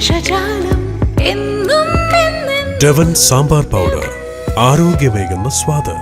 ഭേഷജാലം എന്നും Devon sambar powder, ആരോഗ്യമേകുന്ന സ്വാദ്.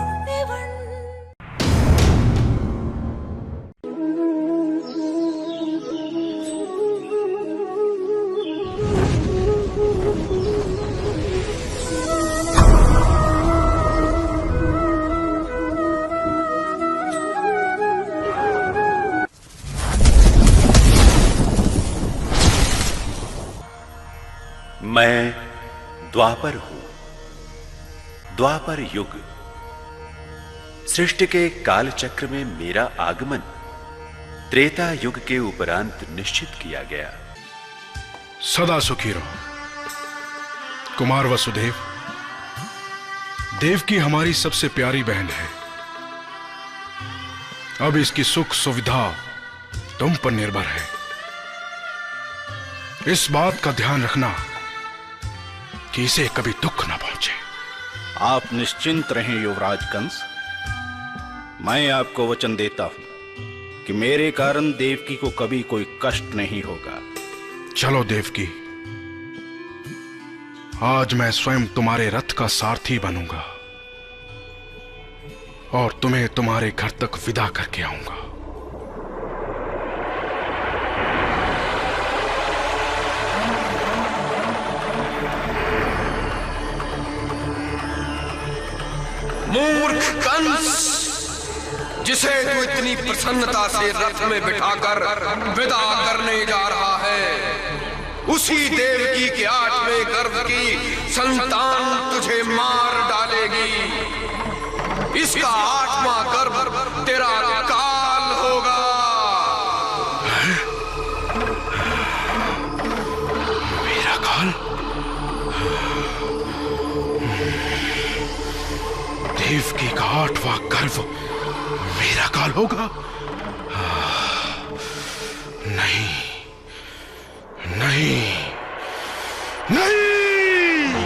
मैं द्वापर हूं, द्वापर युग। सृष्टि के काल चक्र में मेरा आगमन त्रेता युग के उपरांत निश्चित किया गया। सदा सुखी रहो कुमार वसुदेव। देवकी हमारी सबसे प्यारी बहन है। अब इसकी सुख सुविधा तुम पर निर्भर है। इस बात का ध्यान रखना कि इसे कभी दुख ना पहुंचे। आप निश्चिंत रहें युवराज कंस। मैं आपको वचन देता हूं कि मेरे कारण देवकी को कभी कोई कष्ट नहीं होगा। चलो देवकी, आज मैं स्वयं तुम्हारे रथ का सारथी बनूंगा और तुम्हें तुम्हारे घर तक विदा करके आऊंगा। मूर्ख कंस, जिसे तू इतनी प्रसन्नता से रथ में बिठाकर विदा करने जा रहा है, उसी देवकी के 8वें गर्भ की संतान तुझे मार डालेगी। इसका 8वां गर्भ तेरा काल होगा। मेरा काल? देवकी का 8वां गर्भ मेरा काल होगा? नहीं नहीं नहीं।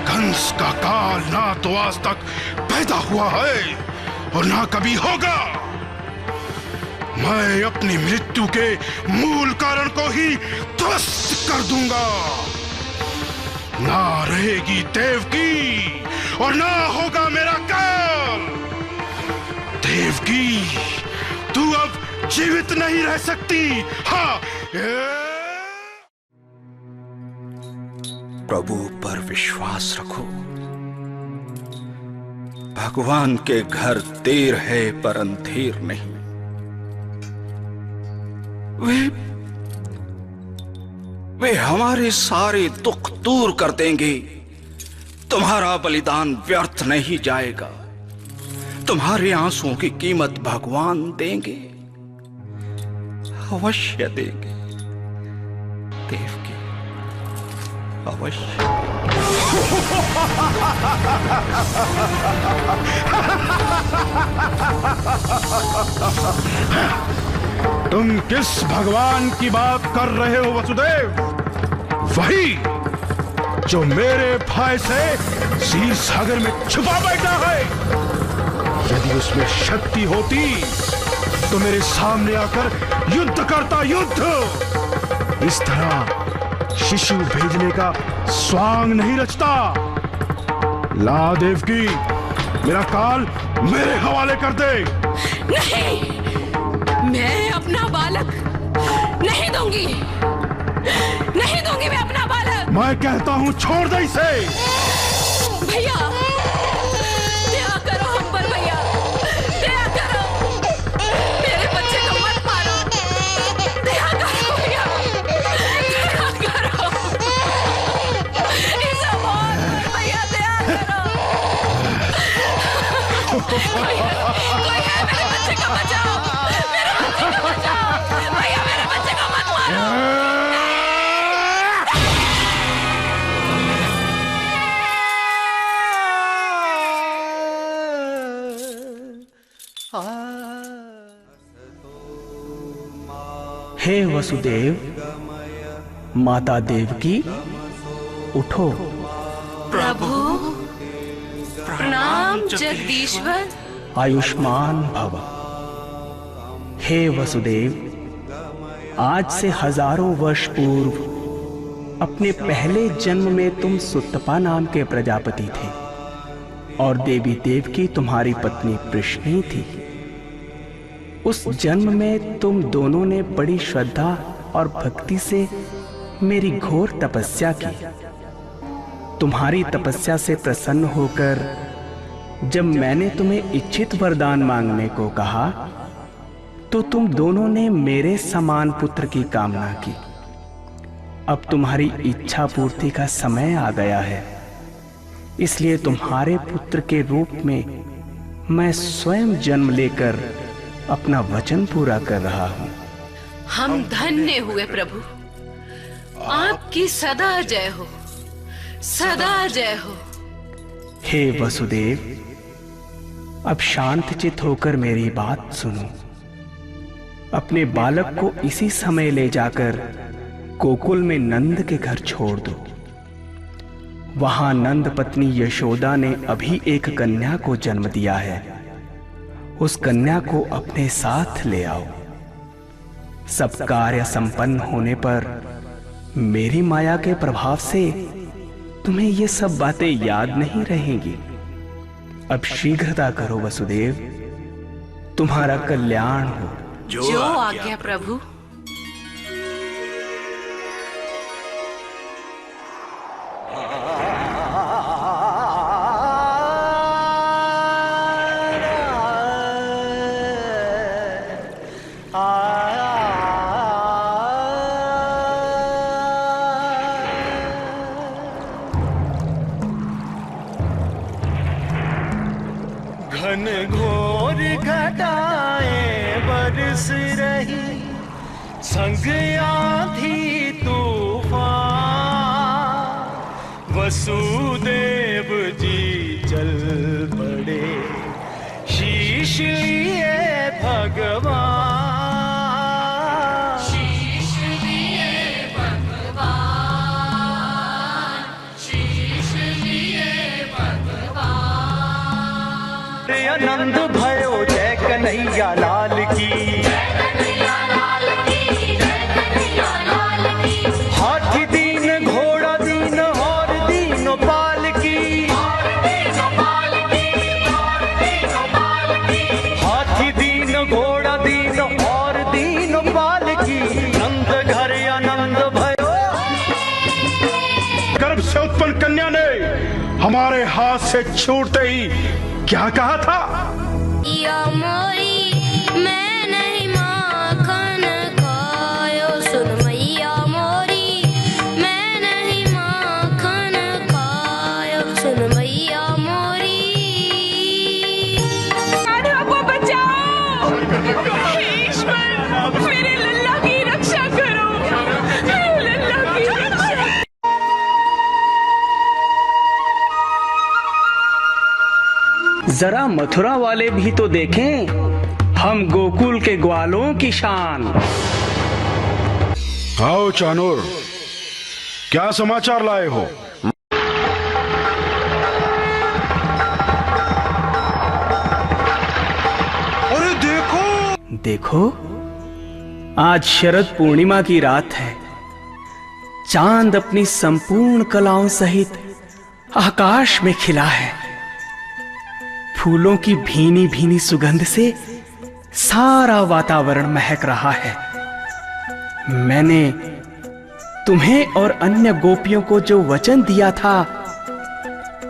कंस का काल ना तो आज तक पैदा हुआ है और ना कभी होगा। मैं अपनी मृत्यु के मूल कारण को ही ध्वस्त कर दूंगा। ना रहेगी देवकी और ना होगा मेरा काल। देवकी, तू अब जीवित नहीं रह सकती। हाँ। प्रभु पर विश्वास रखो। भगवान के घर देर है पर अंधेर नहीं। वे हमारे सारे दुख दूर कर देंगे। तुम्हारा बलिदान व्यर्थ नहीं जाएगा। तुम्हारे आंसुओं की कीमत भगवान देंगे, अवश्य देंगे देवकी, अवश्य। तुम किस भगवान की बात कर रहे हो वसुदेव? वही जो मेरे भय से क्षीर सागर में छुपा बैठा है। यदि उसमें शक्ति होती तो मेरे सामने आकर युद्ध करता। युद्ध इस तरह शिशु भेजने का स्वांग नहीं रचता। ला देवकी, मेरा काल मेरे हवाले कर दे। नहीं, मैं अपना बालक नहीं दूंगी। नहीं दूंगी मैं अपना बालक। मैं कहता हूं छोड़ दे इसे। भैया, दया करो हम पर भैया, दया करो। मेरे बच्चे को मत मारो। दया करो भैया, दया करो। इसे मार भैया, दया करो। भैया, कोई है मेरे बच्चे को बचाओ। मेरे बच्चे को बचाओ भैया, मेरे बच्चे को मत मारो। हे वसुदेव, माता देवकी, उठो। प्रभु, प्रणाम जगदीश्वर। आयुष्मान भव। हे वसुदेव, आज से हजारों वर्ष पूर्व अपने पहले जन्म में तुम सुतपा नाम के प्रजापति थे और देवी देवकी तुम्हारी पत्नी प्रश्नी थी। उस जन्म में तुम दोनों ने बड़ी श्रद्धा और भक्ति से मेरी घोर तपस्या की। तुम्हारी तपस्या से प्रसन्न होकर जब मैंने तुम्हें इच्छित वरदान मांगने को कहा तो तुम दोनों ने मेरे समान पुत्र की कामना की। अब तुम्हारी इच्छा पूर्ति का समय आ गया है, इसलिए तुम्हारे पुत्र के रूप में मैं स्वयं जन्म लेकर अपना वचन पूरा कर रहा हूं। हम धन्य हुए प्रभु, आपकी सदा जय हो, सदा जय हो। हे वसुदेव, अब शांत चित होकर मेरी बात सुनो। अपने बालक को इसी समय ले जाकर गोकुल में नंद के घर छोड़ दो। वहां नंद पत्नी यशोदा ने अभी एक कन्या को जन्म दिया है। उस कन्या को अपने साथ ले आओ। सब कार्य संपन्न होने पर मेरी माया के प्रभाव से तुम्हें ये सब बातें याद नहीं रहेंगी। अब शीघ्रता करो वसुदेव, तुम्हारा कल्याण हो। जो आज्ञा प्रभु। घन घोर घटाएं बरस रही, संग आंधी तूफान। वसुदेव जी चल पड़े शीश लिए भगवान। शीश लिए भगवान, शीश लिए भगवान। आनंद भयो जय कन्हैया लाल की, हाथी दीन घोड़ा दीन और दीनो पाल की। हाथी दीन घोड़ा दीन और दीनो पाल की, नंद घर आनंद भयो। गर्भ से उत्पन्न कन्या ने हमारे हाथ से छूटते ही क्या कहा था? या मोरी मैं नहीं माखन खायो, सुन मैया मोरी मैं नहीं माखन खायो, सुन मैया मोरी। राधा को बचाओ, ईश्वर मेरे लल्ला की रक्षा करो, मेरे लल्ला की रक्षा। जरा मथुरा वाले भी तो देखें हम गोकुल के ग्वालों की शान। आओ चानूर, क्या समाचार लाए हो? अरे देखो देखो, आज शरद पूर्णिमा की रात है। चांद अपनी संपूर्ण कलाओं सहित आकाश में खिला है। फूलों की भीनी भीनी सुगंध से सारा वातावरण महक रहा है। मैंने तुम्हें और अन्य गोपियों को जो वचन दिया था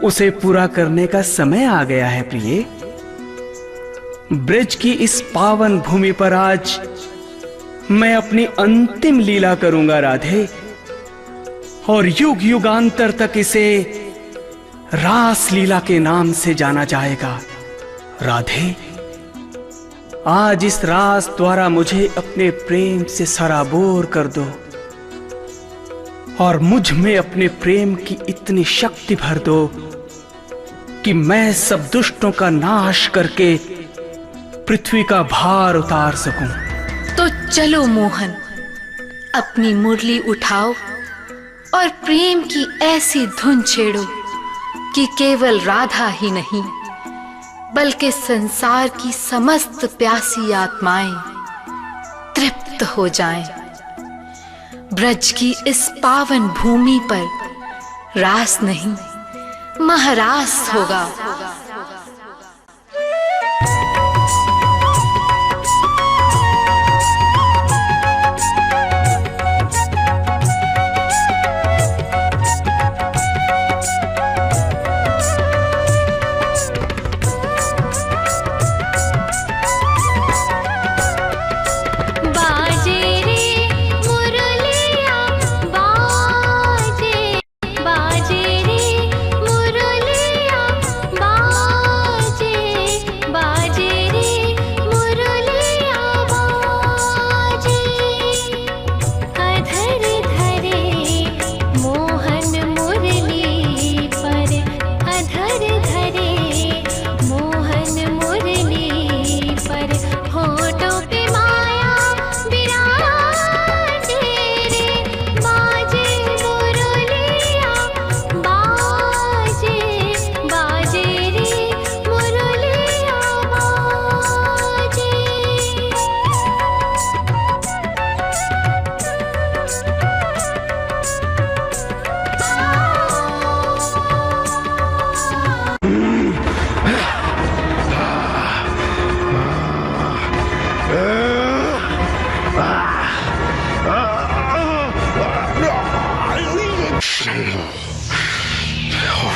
उसे पूरा करने का समय आ गया है प्रिय। ब्रज की इस पावन भूमि पर आज मैं अपनी अंतिम लीला करूंगा राधे, और युग युगांतर तक इसे रास लीला के नाम से जाना जाएगा। राधे, आज इस रास द्वारा मुझे अपने प्रेम से सराबोर कर दो और मुझ में अपने प्रेम की इतनी शक्ति भर दो कि मैं सब दुष्टों का नाश करके पृथ्वी का भार उतार सकूं। तो चलो मोहन, अपनी मुरली उठाओ और प्रेम की ऐसी धुन छेड़ो कि केवल राधा ही नहीं बल्कि संसार की समस्त प्यासी आत्माएं तृप्त हो जाएं। ब्रज की इस पावन भूमि पर रास नहीं महारास होगा।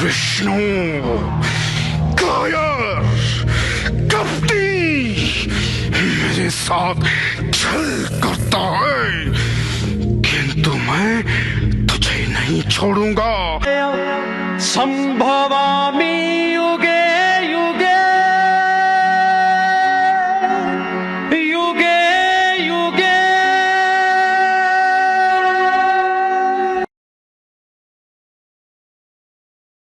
विष्णु कायर कपटी मेरे साथ छल करता है, किंतु मैं तुझे नहीं छोड़ूंगा। संभवामि